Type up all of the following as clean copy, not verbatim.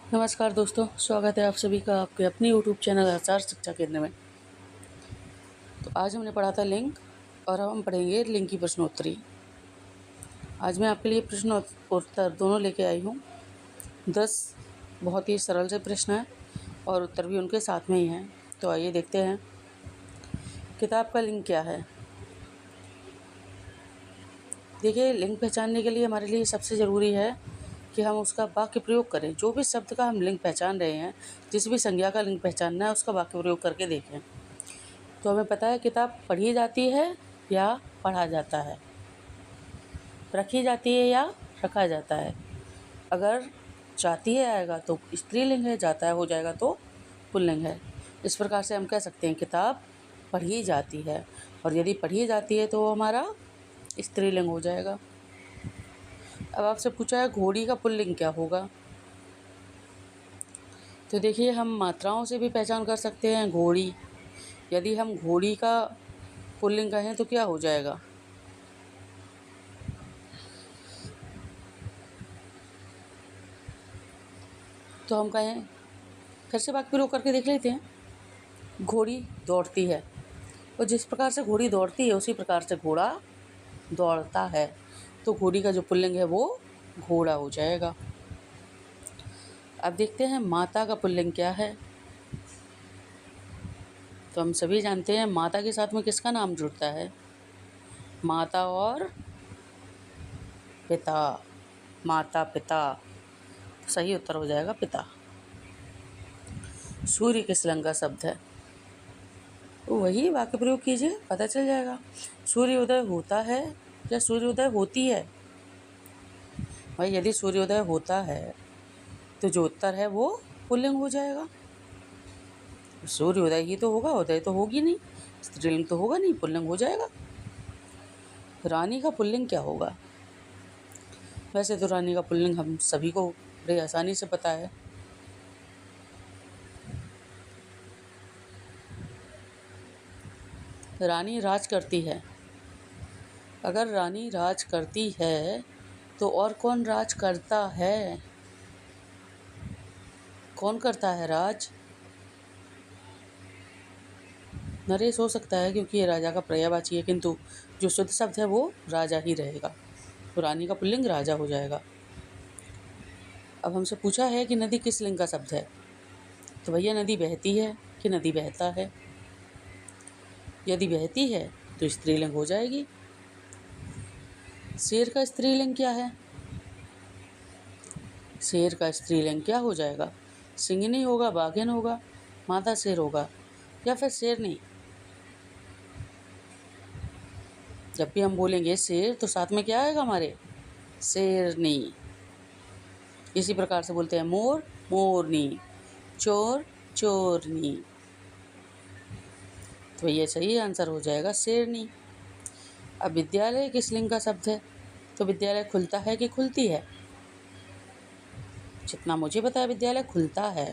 नमस्कार दोस्तों, स्वागत है आप सभी का आपके अपनी यूट्यूब चैनल आचार शिक्षा केंद्र में। तो आज हमने पढ़ा था लिंग और अब हम पढ़ेंगे लिंग की प्रश्नोत्तरी। आज मैं आपके लिए प्रश्न और उत्तर दोनों लेके आई हूँ। 10 बहुत ही सरल से प्रश्न हैं और उत्तर भी उनके साथ में ही हैं। तो आइए देखते हैं किताब का लिंग क्या है। देखिए, लिंग पहचानने के लिए हमारे लिए सबसे ज़रूरी है कि हम उसका वाक्य प्रयोग करें। जो भी शब्द का हम लिंग पहचान रहे हैं, जिस भी संज्ञा का लिंग पहचानना है, उसका वाक्य प्रयोग करके देखें। तो हमें पता है किताब पढ़ी जाती है या पढ़ा जाता है, रखी जाती है या रखा जाता है। अगर जाती है आएगा तो स्त्रीलिंग है, जाता है हो जाएगा तो पुल्लिंग है। इस प्रकार से हम कह सकते हैं किताब पढ़ी जाती है, और यदि पढ़ी जाती है तो वो हमारा स्त्रीलिंग हो जाएगा। अब आपसे पूछा है घोड़ी का पुल्लिंग क्या होगा। तो देखिए, हम मात्राओं से भी पहचान कर सकते हैं घोड़ी। यदि हम घोड़ी का पुल्लिंग कहें तो क्या हो जाएगा। तो हम कहें, फिर से वाक्य प्रयोग करके देख लेते हैं। घोड़ी दौड़ती है, और जिस प्रकार से घोड़ी दौड़ती है उसी प्रकार से घोड़ा दौड़ता है। तो घोड़ी का जो पुल्लिंग है वो घोड़ा हो जाएगा। अब देखते हैं माता का पुल्लिंग क्या है। तो हम सभी जानते हैं माता के साथ में किसका नाम जुड़ता है, माता और पिता। माता पिता, सही उत्तर हो जाएगा पिता। सूर्य किस रंग का शब्द है। तो वही वाक्य प्रयोग कीजिए, पता चल जाएगा। सूर्योदय होता है या सूर्योदय होती है। भाई, यदि सूर्योदय होता है तो जो उत्तर है वो पुल्लिंग हो जाएगा। सूर्योदय ही तो होगा, उदय तो होगी नहीं, स्त्रीलिंग तो होगा नहीं, पुल्लिंग हो जाएगा। रानी का पुल्लिंग क्या होगा। वैसे तो रानी का पुल्लिंग हम सभी को बड़े आसानी से पता है। रानी राज करती है। अगर रानी राज करती है तो और कौन राज करता है। कौन करता है राज। नरेश हो सकता है क्योंकि ये राजा का पर्यायवाची है, किंतु जो शुद्ध शब्द है वो राजा ही रहेगा। तो रानी का पुल्लिंग राजा हो जाएगा। अब हमसे पूछा है कि नदी किस लिंग का शब्द है। तो भैया, नदी बहती है कि नदी बहता है। यदि बहती है तो स्त्रीलिंग हो जाएगी। शेर का स्त्रीलिंग क्या है। शेर का स्त्रीलिंग क्या हो जाएगा। सिंघनी होगा, बाघिन होगा, मादा शेर होगा, या फिर शेरनी। जब भी हम बोलेंगे शेर तो साथ में क्या आएगा हमारे, शेरनी। इसी प्रकार से बोलते हैं मोर, मोरनी, चोर, चोरनी। तो ये सही आंसर हो जाएगा शेरनी। अब विद्यालय किस लिंग का शब्द है। तो विद्यालय खुलता है कि खुलती है। जितना मुझे पता है विद्यालय खुलता है।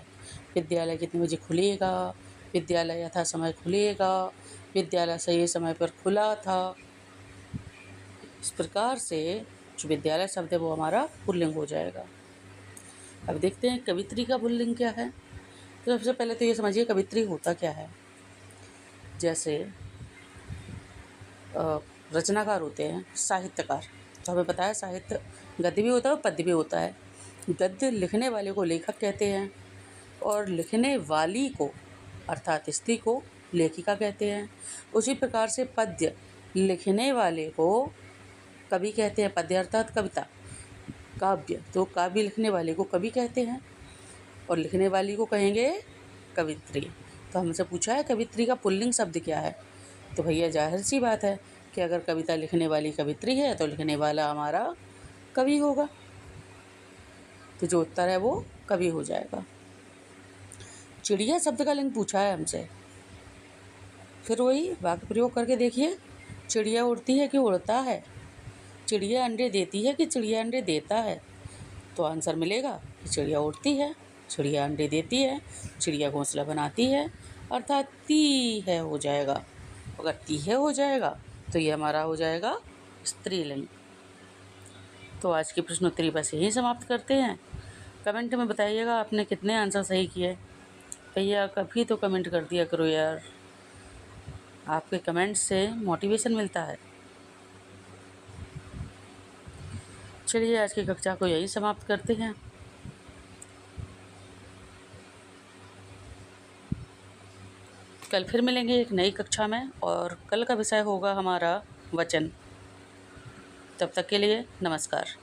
विद्यालय कितने बजे खुलेगा, विद्यालय यथा समय खुलेगा, विद्यालय सही समय पर खुला था। इस प्रकार से जो विद्यालय शब्द है वो हमारा पुल्लिंग हो जाएगा। अब देखते हैं कवित्री का पुल्लिंग क्या है। तो सबसे पहले तो ये समझिए कवित्री होता क्या है। जैसे रचनाकार होते हैं, साहित्यकार। तो हमें पता है साहित्य गद्य भी होता है और पद्य भी होता है। गद्य लिखने वाले को लेखक कहते हैं, और लिखने वाली को अर्थात स्त्री को लेखिका कहते हैं। उसी प्रकार से पद्य लिखने वाले को कवि कहते हैं। पद्य अर्थात कविता, काव्य, तो काव्य लिखने वाले को कवि कहते हैं, और लिखने वाली को कहेंगे कवित्री। तो हमसे पूछा है कवित्री का पुल्लिंग शब्द क्या है। तो भैया, जाहिर सी बात है कि अगर कविता लिखने वाली कवित्री है तो लिखने वाला हमारा कवि होगा। तो जो उत्तर है वो कवि हो जाएगा। चिड़िया शब्द का लिंग पूछा है हमसे। फिर वही वाक्य प्रयोग करके देखिए। चिड़िया उड़ती है कि उड़ता है। चिड़िया अंडे देती है कि चिड़िया अंडे देता है। तो आंसर मिलेगा कि चिड़िया उड़ती है, चिड़िया अंडे देती है, चिड़िया घोंसला बनाती है, अर्थात ती है हो जाएगा। अगर ती है हो जाएगा तो ये हमारा हो जाएगा स्त्रीलिंग। तो आज की प्रश्नोत्तरी बस यहीं समाप्त करते हैं। कमेंट में बताइएगा आपने कितने आंसर सही किए। भैया कभी तो कमेंट कर दिया करो यार, आपके कमेंट से मोटिवेशन मिलता है। चलिए आज की कक्षा को यहीं समाप्त करते हैं। कल फिर मिलेंगे एक नई कक्षा में और कल का विषय होगा हमारा वचन। तब तक के लिए नमस्कार।